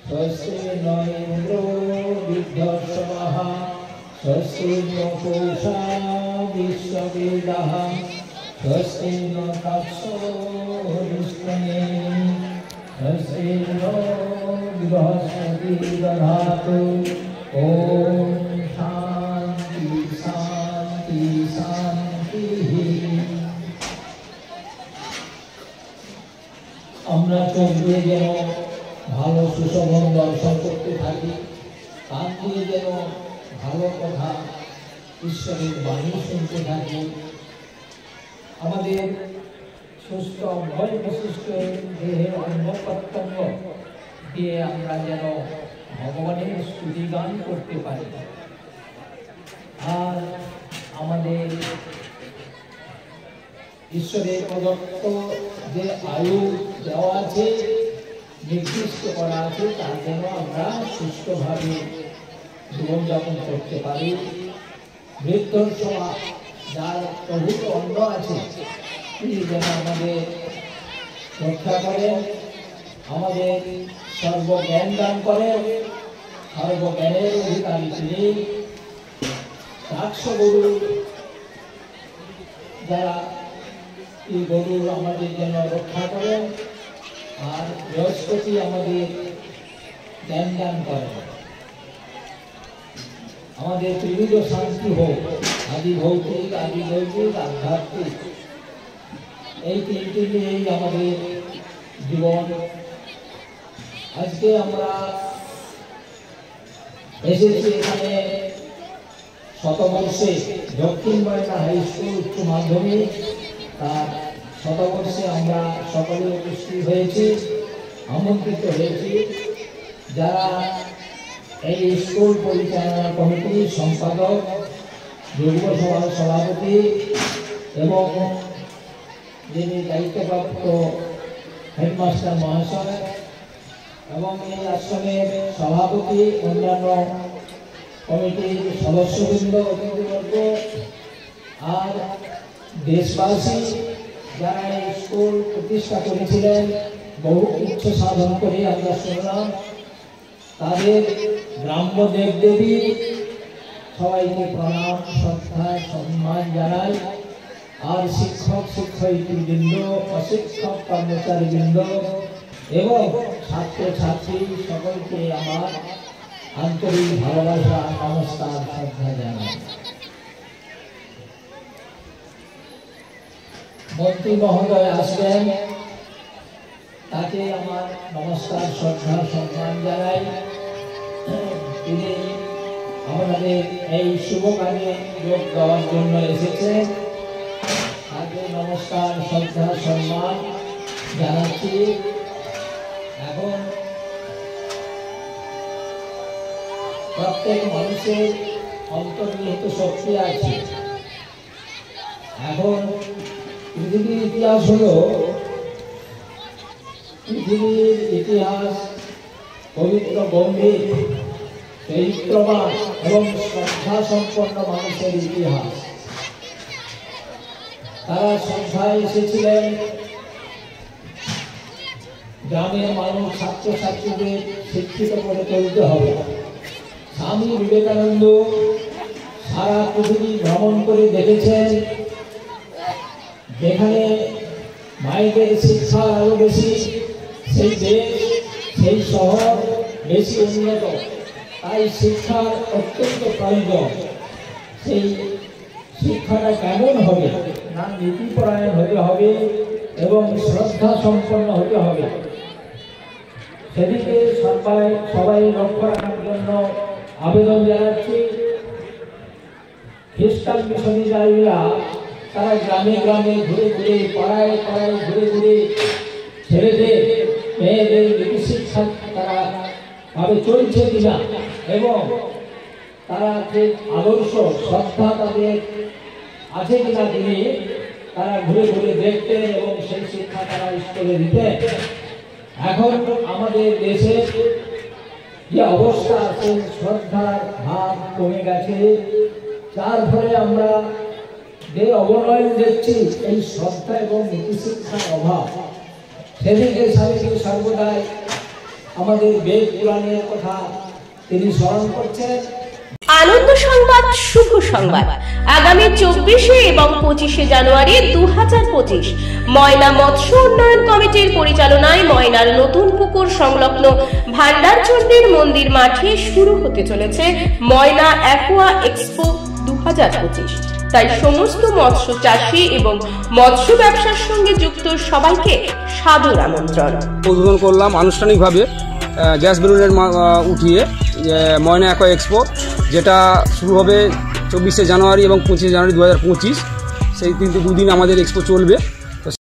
स्वस्ति न इंद्रो विद्योत्सवः स्वस्ति नो पूषा विश्ववेदाः स्वस्ति नो तापसो रिष्टने स्वस्ति नो बृहस्पति दधातु। ओम शांति शांति शांति। আমরা চোখ দিয়ে যেন ভালো সুশোভন দর্শন করতে থাকি, কান দিয়ে যেন ভালো কথা ঈশ্বরের বাণী শুনতে থাকি, আমাদের সুস্থ ভয় বিশিষ্ট দেহের অঙ্গ প্রত্যঙ্গ দিয়ে আমরা যেন ভগবানের স্তুতি গান করতে পারি। আর আমাদের ঈশ্বরের প্রদত্ত যে আয়ু দেওয়া আছে, নির্দিষ্ট করা আছে, তার যেন আমরা সুস্থভাবে জীবনযাপন করতে পারি। মৃত্যুর সময় যার প্রভূত অন্ন আছে তিনি যেন আমাদের রক্ষা করেন, আমাদের সর্বজ্ঞান দান করেন। সর্বজ্ঞানের অধিকারী তিনি। 100 গরু যারা এই গরু আমাদের যেন রক্ষা করেন, আর বৃহস্পতি আমাদের জ্ঞান দান করেন। আমাদের ত্রিবিধ শান্তি হোক, আদি ভৌতিক, আদি দৈবিক, আধ্যাত্মিক, এই তিনটি নিয়েই আমাদের জীবন। আজকে আমরা এসেছি এখানে শতবর্ষে দক্ষিণ বাংলা হাই স্কুল উচ্চ মাধ্যমিক, তার শতবর্ষে আমরা সকলে উপস্থিত হয়েছি, আমন্ত্রিত হয়েছি। যারা এই স্কুল পরিচালনা কমিটির সম্পাদক, যুব সভার সভাপতি এবং যিনি দায়িত্বপ্রাপ্ত হেডমাস্টার মহাশয় এবং এই আশ্রমের সভাপতি, অন্যান্য কমিটির সদস্যবৃন্দ, অতিথিবর্গ আর দেশবাসী যারা এই স্কুল প্রতিষ্ঠা করেছিলেন, বহু উচ্চ সাধন করে আমরা শুনলাম, তাদের গ্রাম্য দেবদেবী সবাইকে প্রণাম, শ্রদ্ধা, সম্মান জানাই। আর শিক্ষক শিক্ষয়িত্রীবৃন্দ, অশিক্ষক কর্মচারীবৃন্দ এবং ছাত্রছাত্রী সকলকে আমার আন্তরিক ভালোবাসা, নমস্কার, শ্রদ্ধা জানাই। মন্ত্রী মহোদয় আসবেন, তাকে আমার নমস্কার, শ্রদ্ধা, সম্মান জানাই। তিনি আমাদের এই শুভ কাজে যোগ দেওয়ার জন্য এসেছেন, তাকে নমস্কার, শ্রদ্ধা, সম্মান জানাচ্ছি। এখন প্রত্যেক মানুষের অন্তর্নিহিত শক্তি আছে। এখন পৃথিবীর ইতিহাস হলো, পৃথিবীর ইতিহাস পবিত্র, গম্ভীর, চরিত্রবান এবং শ্রদ্ধা সম্পন্ন মানুষের ইতিহাস। তারা শ্রদ্ধায় এসেছিলেন। গ্রামের মানুষ, ছাত্রছাত্রীদের শিক্ষিত করে তুলতে হবে। স্বামী বিবেকানন্দ সারা পৃথিবী ভ্রমণ করে দেখেছেন, যেখানে মায়েদের শিক্ষা আরো বেশি, সেই দেশ, সেই শহর বেশি উন্নত। তাই শিক্ষার অত্যন্ত প্রয়োজন। সেই শিক্ষাটা কেমন হবে না, নীতিপরায়ণ হতে হবে এবং শ্রদ্ধা সম্পন্ন হতে হবে। সেদিকে সবাই লক্ষ্য রাখার জন্য আবেদন জানাচ্ছি। খ্রিস্টান মিশনারিরা তারা গ্রামে গ্রামে ঘুরে ঘুরে, পাড়ায় পাড়ায় ঘুরে ঘুরে ছেলেদের, মেয়েদের নীতি শিক্ষা তারা ভাবে চলছে কিনা এবং তারা যে আদর্শ শ্রদ্ধা তাদের আছে কিনা তিনি তারা ঘুরে ঘুরে দেখতেন এবং সেই শিক্ষা তারা স্কুলে দিতেন। এখন আমাদের দেশে যে অবস্থা আছে, শ্রদ্ধার ভাব কমে গেছে, যার ফলে আমরা যে অবনয়ন দেখছি এই শ্রদ্ধা এবং নীতি শিক্ষার অভাব। সেদিকে সর্বদাই আমাদের বেদ পুরাণের কথা তিনি স্মরণ করছেন। আনন্দ সংবাদ, শুভ সংবাদ। আগামী 24 এবং 25 জানুয়ারি 2025 ময়না মৎস্য উন্নয়ন কমিটির পরিচালনায় ময়নার নতুন পুকুর সংলগ্ন ভান্ডারচণ্ডীর মন্দির মাঠে শুরু হতে চলেছে ময়না অ্যাকোয়া এক্সপো 2025। তাই সমস্ত মৎস্য চাষী এবং মৎস্য ব্যবসার সঙ্গে যুক্ত সবাইকে সাদর আমন্ত্রণ। উদ্বোধন করলাম আনুষ্ঠানিকভাবে গ্যাস বেলুনের উঠিয়ে ময়না অ্যাকোয়া এক্সপো, যেটা শুরু হবে 24 জানুয়ারি এবং 25 জানুয়ারি 2025। সেই কিন্তু দুদিন আমাদের এক্সপো চলবে।